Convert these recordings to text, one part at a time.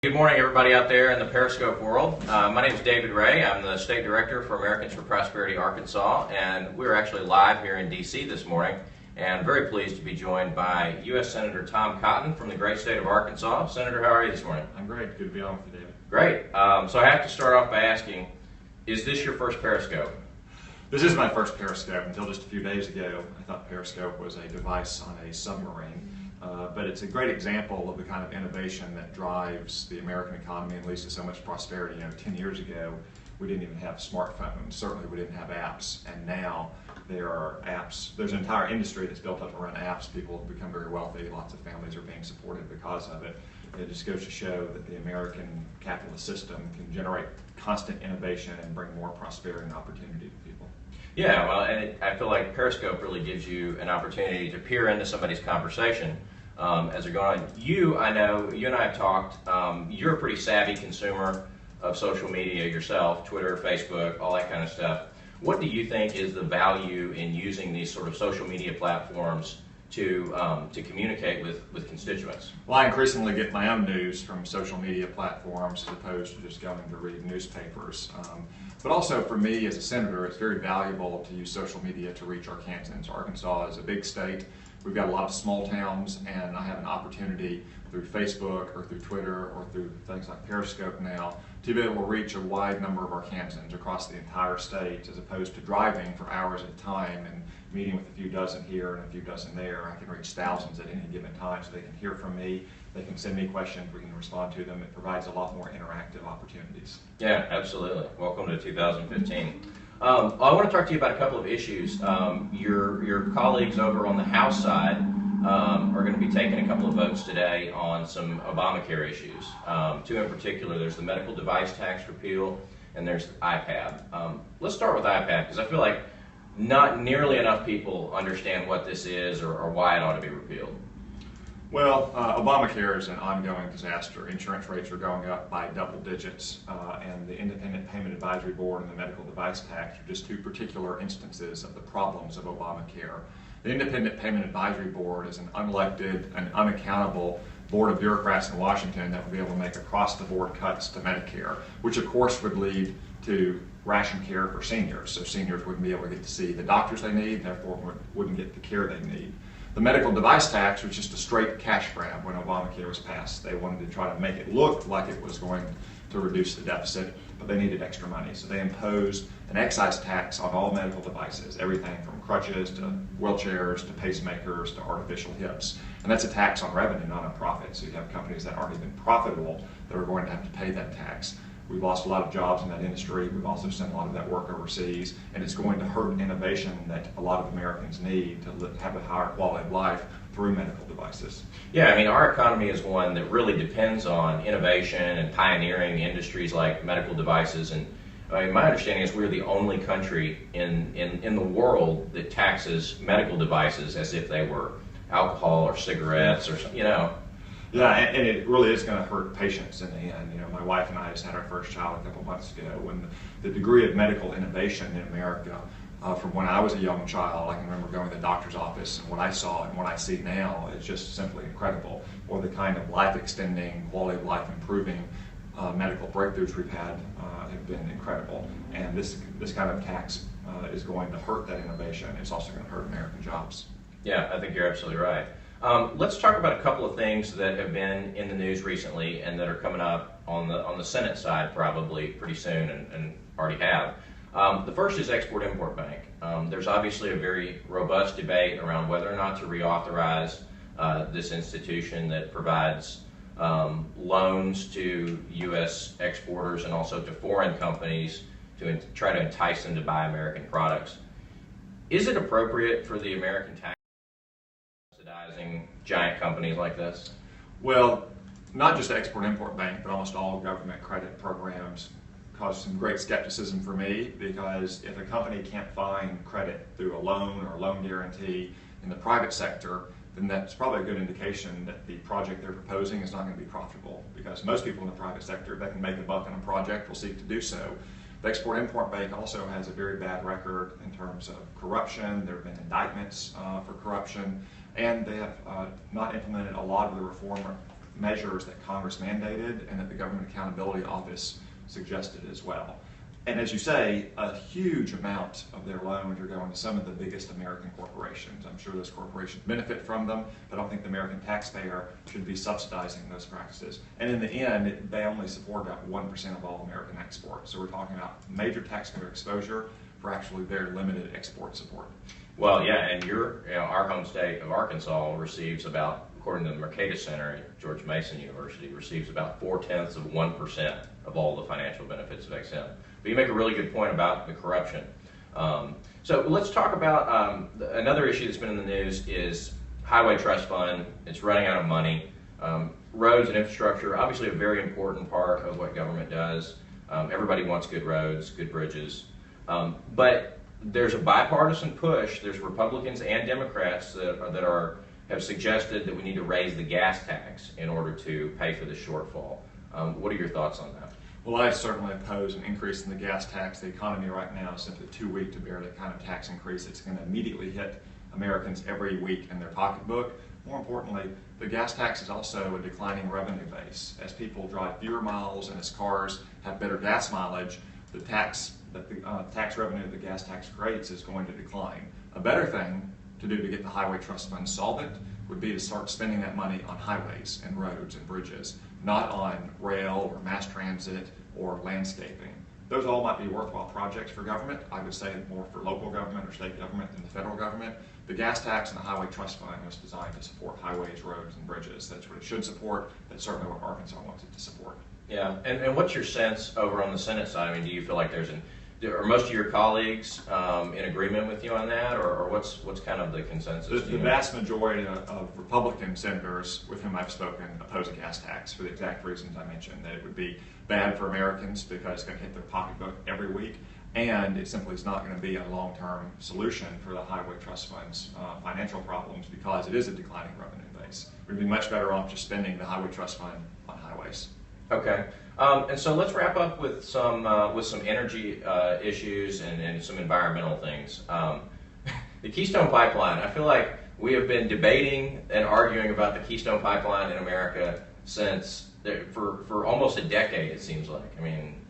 Good morning, everybody out there in the Periscope world. My name is David Ray. I'm the State Director for Americans for Prosperity, Arkansas, and we're actually live here in D.C. this morning, and very pleased to be joined by U.S. Senator Tom Cotton from the great state of Arkansas. Senator, how are you this morning? I'm great. Good to be on with you, David. Great. So I have to start off by asking, is this your first Periscope? This is my first Periscope. Until just a few days ago, I thought Periscope was a device on a submarine. But it's a great example of the kind of innovation that drives the American economy and leads to so much prosperity. 10 years ago, we didn't even have smartphones. Certainly, we didn't have apps. And now there are apps. There's an entire industry that's built up around apps. People have become very wealthy. Lots of families are being supported because of it. It just goes to show that the American capitalist system can generate constant innovation and bring more prosperity and opportunity to people. Yeah, well, and I feel like Periscope really gives you an opportunity to peer into somebody's conversation as they're going on. I know, you and I have talked, you're a pretty savvy consumer of social media yourself, Twitter, Facebook, all that kind of stuff. What do you think is the value in using these sort of social media platforms to communicate with constituents? Well, I increasingly get my own news from social media platforms as opposed to just going to read newspapers. But also for me as a senator, it's very valuable to use social media to reach Arkansans. Arkansas is a big state. We've got a lot of small towns, and I have an opportunity through Facebook or through Twitter or through things like Periscope now to be able to reach a wide number of Arkansans across the entire state, as opposed to driving for hours at a time and meeting with a few dozen here and a few dozen there. I can reach thousands at any given time, so they can hear from me, they can send me questions, we can respond to them. It provides a lot more interactive opportunities. Yeah, absolutely. Welcome to 2015. I want to talk to you about a couple of issues. Your colleagues over on the House side are going to be taking a couple of votes today on some Obamacare issues. Two in particular, there's the medical device tax repeal and there's IPAB. Let's start with IPAB because I feel like not nearly enough people understand what this is or why it ought to be repealed. Well, Obamacare is an ongoing disaster. Insurance rates are going up by double digits, and the Independent Payment Advisory Board and the medical device tax are just two particular instances of the problems of Obamacare. The Independent Payment Advisory Board is an unelected and unaccountable board of bureaucrats in Washington that would be able to make across-the-board cuts to Medicare, which of course would lead to ration care for seniors. So seniors wouldn't be able to get to see the doctors they need, therefore wouldn't get the care they need. The medical device tax was just a straight cash grab when Obamacare was passed. They wanted to try to make it look like it was going to reduce the deficit, but they needed extra money. So they imposed an excise tax on all medical devices, everything from crutches to wheelchairs to pacemakers to artificial hips. And that's a tax on revenue, not on profit. So you have companies that aren't even profitable that are going to have to pay that tax. We've lost a lot of jobs in that industry. We've also sent a lot of that work overseas, and it's going to hurt innovation that a lot of Americans need to have a higher quality of life through medical devices. Yeah, I mean, our economy is one that really depends on innovation and pioneering industries like medical devices. And my understanding is we're the only country in the world that taxes medical devices as if they were alcohol or cigarettes or something, Yeah, and it really is going to hurt patients in the end. My wife and I just had our first child a couple months ago, and the degree of medical innovation in America, from when I was a young child, I can remember going to the doctor's office, and what I saw and what I see now is just simply incredible. Or the kind of life-extending, quality of life improving medical breakthroughs we've had have been incredible. And this kind of tax is going to hurt that innovation. It's also going to hurt American jobs. Yeah, I think you're absolutely right. Let's talk about a couple of things that have been in the news recently and that are coming up on the Senate side probably pretty soon and already have. The first is Export-Import Bank. There's obviously a very robust debate around whether or not to reauthorize this institution that provides loans to U.S. exporters and also to foreign companies to try to entice them to buy American products. Is it appropriate for the American tax subsidizing giant companies like this? Well, not just the Export-Import Bank, but almost all government credit programs cause some great skepticism for me, because if a company can't find credit through a loan or a loan guarantee in the private sector, then that's probably a good indication that the project they're proposing is not going to be profitable, because most people in the private sector, if they can make a buck on a project, will seek to do so. The Export-Import Bank also has a very bad record in terms of corruption. There have been indictments for corruption, and they have not implemented a lot of the reform measures that Congress mandated and that the Government Accountability Office suggested as well. And as you say, a huge amount of their loans are going to some of the biggest American corporations. I'm sure those corporations benefit from them, but I don't think the American taxpayer should be subsidizing those practices. And in the end, they only support about 1% of all American exports. So we're talking about major taxpayer exposure for actually very limited export support. Well, yeah, and our home state of Arkansas receives about, according to the Mercatus Center at George Mason University, receives about 0.4% of all the financial benefits of XM. But you make a really good point about the corruption. So let's talk about another issue that's been in the news is Highway Trust Fund. It's running out of money. Roads and infrastructure, obviously a very important part of what government does. Everybody wants good roads, good bridges. But there's a bipartisan push. There's Republicans and Democrats that have suggested that we need to raise the gas tax in order to pay for the shortfall. What are your thoughts on that? Well, I certainly oppose an increase in the gas tax. The economy right now is simply too weak to bear that kind of tax increase. It's going to immediately hit Americans every week in their pocketbook. More importantly, the gas tax is also a declining revenue base. As people drive fewer miles and as cars have better gas mileage, the tax revenue that the gas tax creates is going to decline. A better thing to do to get the Highway Trust Fund solvent would be to start spending that money on highways and roads and bridges, not on rail or mass transit or landscaping. Those all might be worthwhile projects for government. I would say more for local government or state government than the federal government. The gas tax and the Highway Trust Fund was designed to support highways, roads, and bridges. That's what it should support. That's certainly what Arkansas wants it to support. Yeah, and what's your sense over on the Senate side? I mean, do you feel like are most of your colleagues in agreement with you on that, or what's kind of the consensus? The vast majority of Republican senators with whom I've spoken oppose a gas tax for the exact reasons I mentioned, that it would be bad for Americans because it's going to hit their pocketbook every week, and it simply is not going to be a long-term solution for the Highway Trust Fund's financial problems because it is a declining revenue base. We'd be much better off just spending the Highway Trust Fund on highways. Okay, and so let's wrap up with some energy issues and some environmental things. The Keystone Pipeline. I feel like we have been debating and arguing about the Keystone Pipeline in America for almost a decade. It seems like. I mean,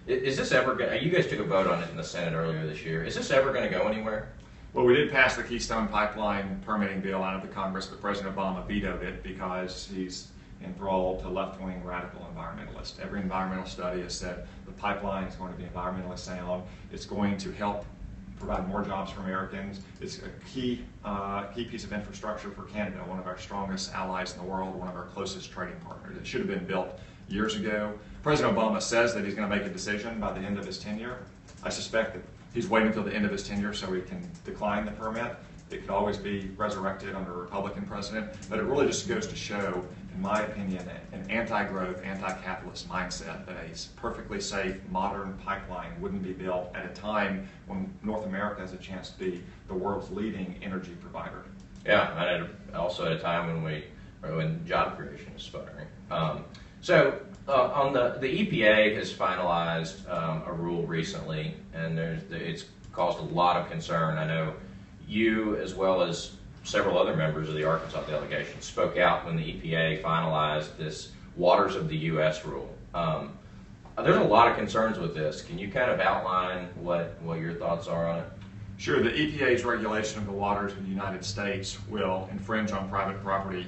is this ever going? You guys took a vote on it in the Senate earlier this year. Is this ever going to go anywhere? Well, we did pass the Keystone Pipeline permitting bill out of the Congress, but President Obama vetoed it because he's enthralled to left-wing radical environmentalists. Every environmental study has said the pipeline is going to be environmentally sound. It's going to help provide more jobs for Americans. It's a key piece of infrastructure for Canada, one of our strongest allies in the world, one of our closest trading partners. It should have been built years ago. President Obama says that he's going to make a decision by the end of his tenure. I suspect that he's waiting until the end of his tenure so he can decline the permit. It could always be resurrected under a Republican president, but it really just goes to show, in my opinion, an anti-growth, anti-capitalist mindset that a perfectly safe, modern pipeline wouldn't be built at a time when North America has a chance to be the world's leading energy provider. Yeah, and also at a time when job creation is sputtering. So on the EPA has finalized a rule recently, and it's caused a lot of concern. I know you, as well as several other members of the Arkansas delegation, spoke out when the EPA finalized this Waters of the U.S. rule. There's a lot of concerns with this. Can you kind of outline what your thoughts are on it? Sure. The EPA's regulation of the waters of the United States will infringe on private property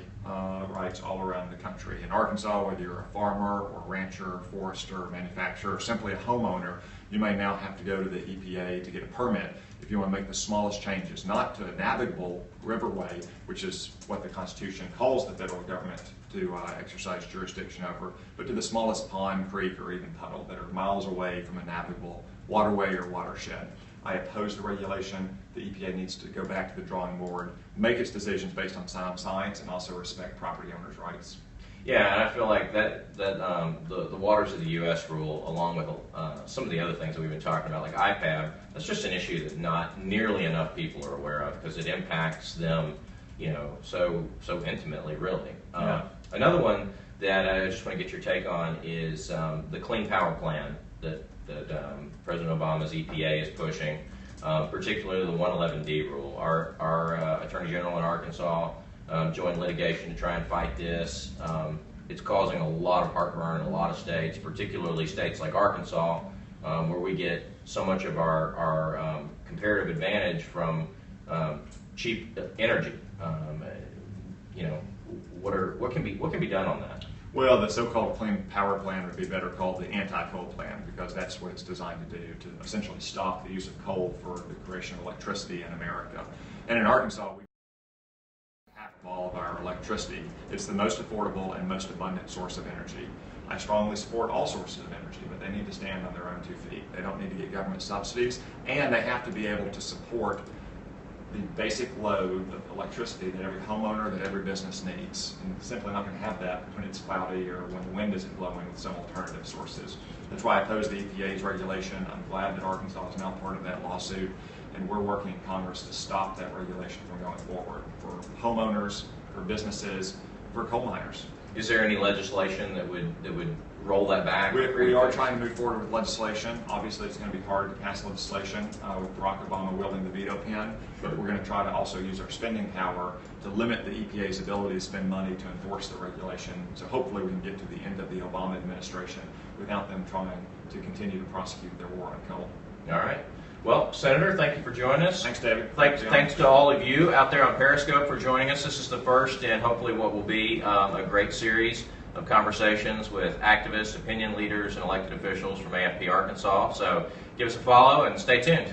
rights all around the country. In Arkansas, whether you're a farmer or rancher, forester, manufacturer, or simply a homeowner, you may now have to go to the EPA to get a permit if you want to make the smallest changes, not to a navigable riverway, which is what the Constitution calls the federal government to exercise jurisdiction over, but to the smallest pond, creek, or even puddle that are miles away from a navigable waterway or watershed. I oppose the regulation. The EPA needs to go back to the drawing board, make its decisions based on sound science, and also respect property owners' rights. Yeah, and I feel like the Waters of the U.S. rule, along with some of the other things that we've been talking about, like IPAB, that's just an issue that not nearly enough people are aware of because it impacts them, so intimately, really. Yeah. Another one that I just want to get your take on is the Clean Power Plan that President Obama's EPA is pushing, particularly the 111D rule. Our Attorney General in Arkansas joined litigation to try and fight this. it's causing a lot of heartburn in a lot of states, particularly states like Arkansas, where we get so much of our comparative advantage from cheap energy. What can be done on that? Well, the so-called clean power plan would be better called the anti-coal plan, because that's what it's designed to do, to essentially stop the use of coal for the creation of electricity in America. And in Arkansas, we half of all of our electricity. It's the most affordable and most abundant source of energy. I strongly support all sources of energy, but they need to stand on their own 2 feet. They don't need to get government subsidies, and they have to be able to support the basic load of electricity that every homeowner, that every business needs. And simply not going to have that when it's cloudy or when the wind isn't blowing with some alternative sources. That's why I oppose the EPA's regulation. I'm glad that Arkansas is now part of that lawsuit, and we're working in Congress to stop that regulation from going forward for homeowners, for businesses, for coal miners. Is there any legislation that would roll that back? We are trying to move forward with legislation. Obviously, it's going to be hard to pass legislation with Barack Obama wielding the veto pen, but we're going to try to also use our spending power to limit the EPA's ability to spend money to enforce the regulation. So hopefully we can get to the end of the Obama administration without them trying to continue to prosecute their war on coal. All right. Well, Senator, thank you for joining us. Thanks, David. Thanks to all of you out there on Periscope for joining us. This is the first and hopefully what will be a great series of conversations with activists, opinion leaders, and elected officials from AFP-Arkansas. So give us a follow and stay tuned.